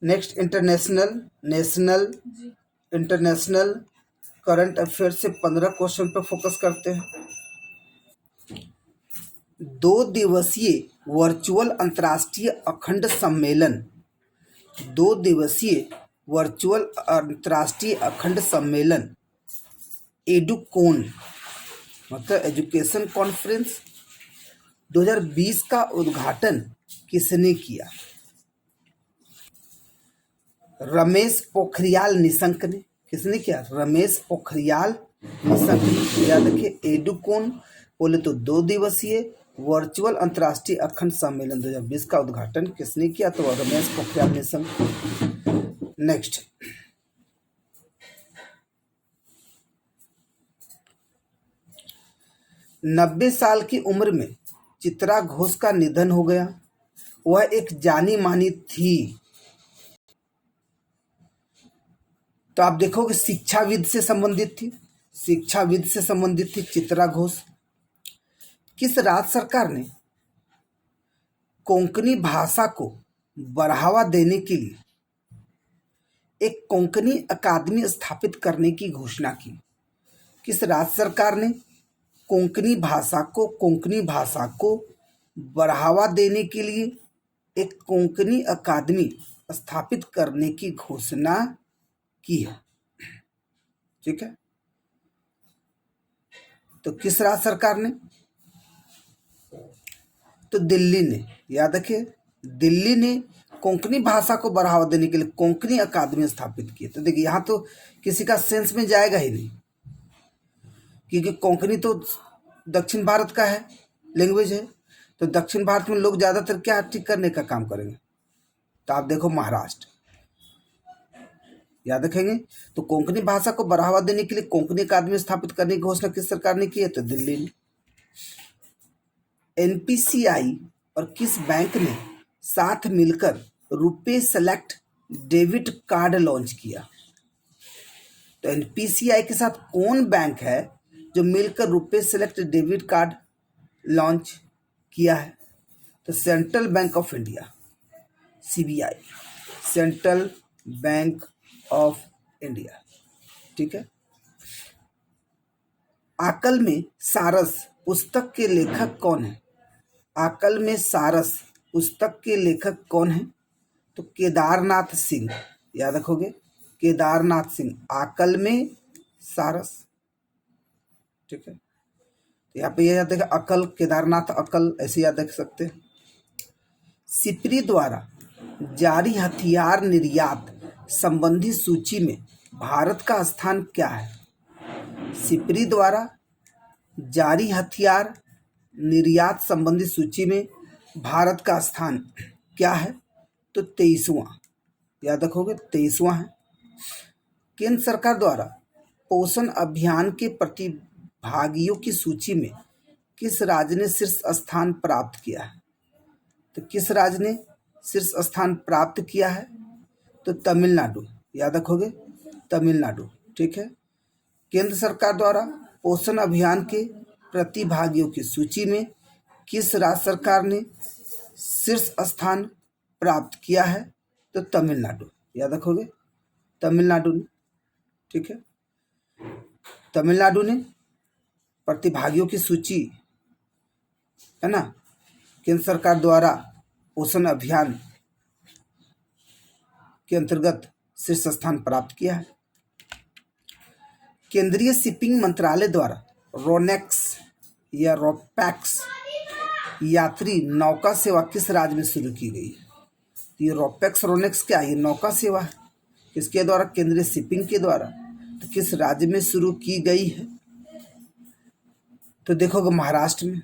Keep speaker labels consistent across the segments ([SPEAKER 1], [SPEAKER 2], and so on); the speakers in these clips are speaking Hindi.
[SPEAKER 1] Next international, national, international, current affair से 15 क्वेश्चन पर फोकस करते हैं। 2 दिवसीय वर्चुअल अंतर्राष्ट्रीय अखंड सम्मेलन, 2 दिवसीय वर्चुअल अंतर्राष्ट्रीय अखंड सम्मेलन एडुकोन मतलब एजुकेशन कॉन्फ्रेंस 2020 का उद्घाटन किसने किया? रमेश पोखरियाल निशंक ने। किसने किया? रमेश पोखरियाल निशंक ने। याद रखिए, एडुकोन बोले तो 2 दिवसीय वर्चुअल अंतर्राष्ट्रीय अखंड सम्मेलन 2020 का उद्घाटन किसने किया? तो रमेश पोखरियाल निशंक। नेक्स्ट, नब्बे साल की उम्र में चित्रा घोष का निधन हो गया। वह एक जानी मानी थी। तो आप देखोगे शिक्षाविद से संबंधित थी, शिक्षाविद से संबंधित थी चित्रा घोष। किस राज्य सरकार ने कोंकणी भाषा को बढ़ावा देने के लिए एक कोंकणी अकादमी स्थापित करने की घोषणा की? किस राज्य सरकार ने कोंकणी भाषा को बढ़ावा देने के लिए एक कोंकणी अकादमी स्थापित करने की घोषणा की है? ठीक है, तो किस राज्य सरकार ने? तो दिल्ली ने। याद रखिए, दिल्ली ने कोंकणी भाषा को बढ़ावा देने के लिए कोंकणी अकादमी स्थापित की। तो देखिए, यहाँ तो किसी का सेंस में जाएगा ही नहीं, क्योंकि कोंकणी तो दक्षिण भारत का है, लैंग्वेज है। तो दक्षिण भारत में लोग ज़्यादातर क्या ठीक करने का काम करेंगे? तो आप देखो महाराष्ट्र। याद रखेंगे, तो कोंकणी भाषा को बढ़ावा देने के लिए कोंकणी अकादमी स्थापित करने की घोषणा किस सरकार ने की है? तो दिल्ली ने। एनपीसीआई और किस बैंक ने साथ मिलकर RuPay select debit card launch किया? तो एनपीसीआई के साथ कौन बैंक है जो मिलकर RuPay select debit card launch किया है? तो central bank of India, CBI, central bank of India. ठीक है, आकल में सारस पुस्तक के लेखक कौन है? आकल में सारस पुस्तक के लेखक कौन है? तो केदारनाथ सिंह। याद रखोगे, केदारनाथ सिंह, आकल में सारस। ठीक है, तो यहाँ पे ये याद रखें, अकल, केदारनाथ, अकल, ऐसे याद रख सकते हैं। सिपरी द्वारा जारी हथियार निर्यात संबंधी सूची में भारत का स्थान क्या है? सिपरी द्वारा जारी हथियार निर्यात संबंधी सूची में भारत का स्थान क्या है? तो 23वां। याद रखोगे, 23वां है। केंद्र सरकार द्वारा पोषण अभियान के प्रतिभागियों की सूची में किस राज्य ने शीर्ष स्थान प्राप्त किया है? तो किस राज्य ने शीर्ष स्थान प्राप्त किया है? तो तमिलनाडु। याद रखोगे, तमिलनाडु। ठीक है, केंद्र सरकार द्वारा पोषण अभियान के प्रतिभागियों की सूची में किस राज्य सरकार ने शीर्ष स्थान प्राप्त किया है? तो तमिलनाडु। याद रखोगे, तमिलनाडु ने। ठीक है, तमिलनाडु ने प्रतिभागियों की सूची, है ना, केंद्र सरकार द्वारा पोषण अभियान के अंतर्गत शीर्ष स्थान प्राप्त किया है। केंद्रीय शिपिंग मंत्रालय द्वारा रोनेक्स या रोपैक्स यात्री नौका सेवा किस राज्य में शुरू की गई है? ये रोपैक्स रोनेक्स क्या है? ये नौका सेवा है। किसके द्वारा? केंद्रीय शिपिंग के द्वारा। तो किस राज्य में शुरू की गई है? तो देखोगे महाराष्ट्र में।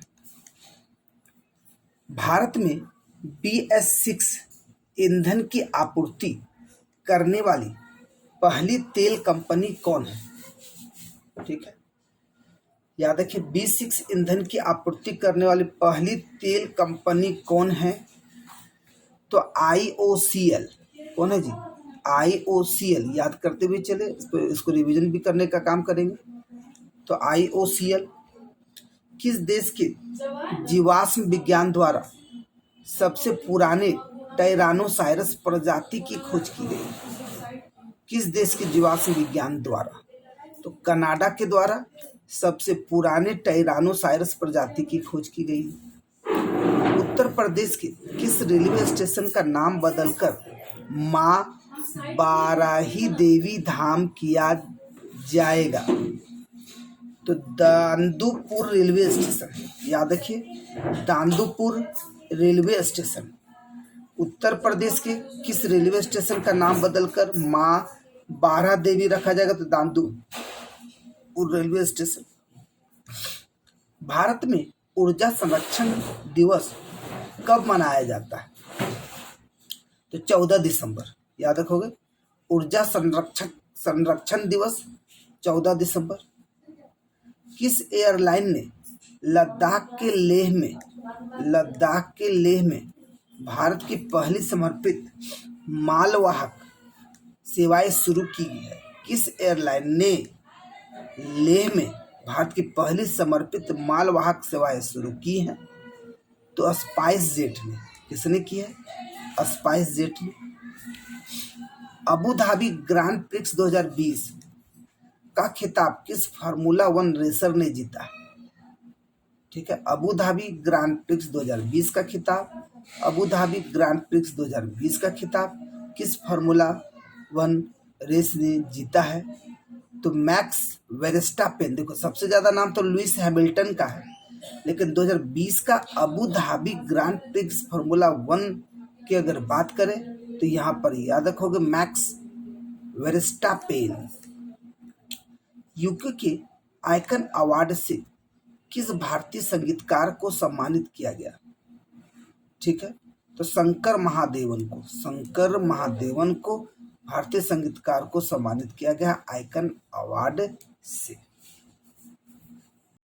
[SPEAKER 1] भारत में BS6 ईंधन की आपूर्ति करने वाली पहली तेल कंपनी कौन है? ठीक है, याद रखिए, B6 ईंधन की आपूर्ति करने वाली पहली तेल कंपनी कौन है? तो IOCL। कौन है जी? IOCL। याद करते हुए चले, इसको रिवीजन भी करने का काम करेंगे। तो IOCL किस देश के जीवाश्म विज्ञान द्वारा सबसे पुराने टायरानोसायरस प्रजाति की खोज की गई? किस देश के जीवाश्म विज्ञान द्वारा? तो कनाडा के द्वारा सबसे पुराने टायरानोसायरस प्रजाति की खोज की गई। उत्तर प्रदेश के किस रेलवे स्टेशन का नाम बदलकर मां बाराही देवी धाम किया जाएगा? तो दांदुपुर रेलवे स्टेशन, याद रखिए, दांदुपुर रेलवे स्टेशन। उत्तर प्रदेश के किस रेलवे स्टेशन का नाम बदलकर मां बारह देवी रखा जाएगा? तो दांदुपुर रेलवे स्टेशन। भारत में ऊर्जा संरक्षण दिवस कब मनाया जाता है? तो 14 दिसंबर, याद रखोगे, ऊर्जा संरक्षण दिवस 14 दिसंबर। किस एयरलाइन ने लद्दाख के लेह में भारत की पहली समर्पित मालवाहक सेवाएं शुरू की है? किस एयरलाइन ने लेह में भारत की पहली समर्पित मालवाहक सेवाएं शुरू की हैं? तो स्पाइस जेट ने। किसने की है? स्पाइस जेट ने। अबू धाबी ग्रांड प्रिक्स 2020 का खिताब किस फार्मूला 1 रेसर ने जीता? ठीक है, अबू धाबी ग्रांड प्रिक्स 2020 का खिताब, अबू धाबी ग्रांड प्रिक्स 2020 का खिताब किस फार्मूला 1 रेस ने जीता है? तो मैक्स वेरस्टापेन। देखो, सबसे ज्यादा नाम तो लुइस हैमिल्टन का है, लेकिन 2020 का Abu Dhabi grand prix formula 1 की अगर बात करें तो यहाँ पर याद रखोगे मैक्स वेरस्टापेन। यूके के आइकन अवार्ड से किस भारतीय संगीतकार को सम्मानित किया गया? ठीक है, तो शंकर महादेवन को भारतीय संगीतकार को सम्मानित किया गया आइकन अवार्ड से।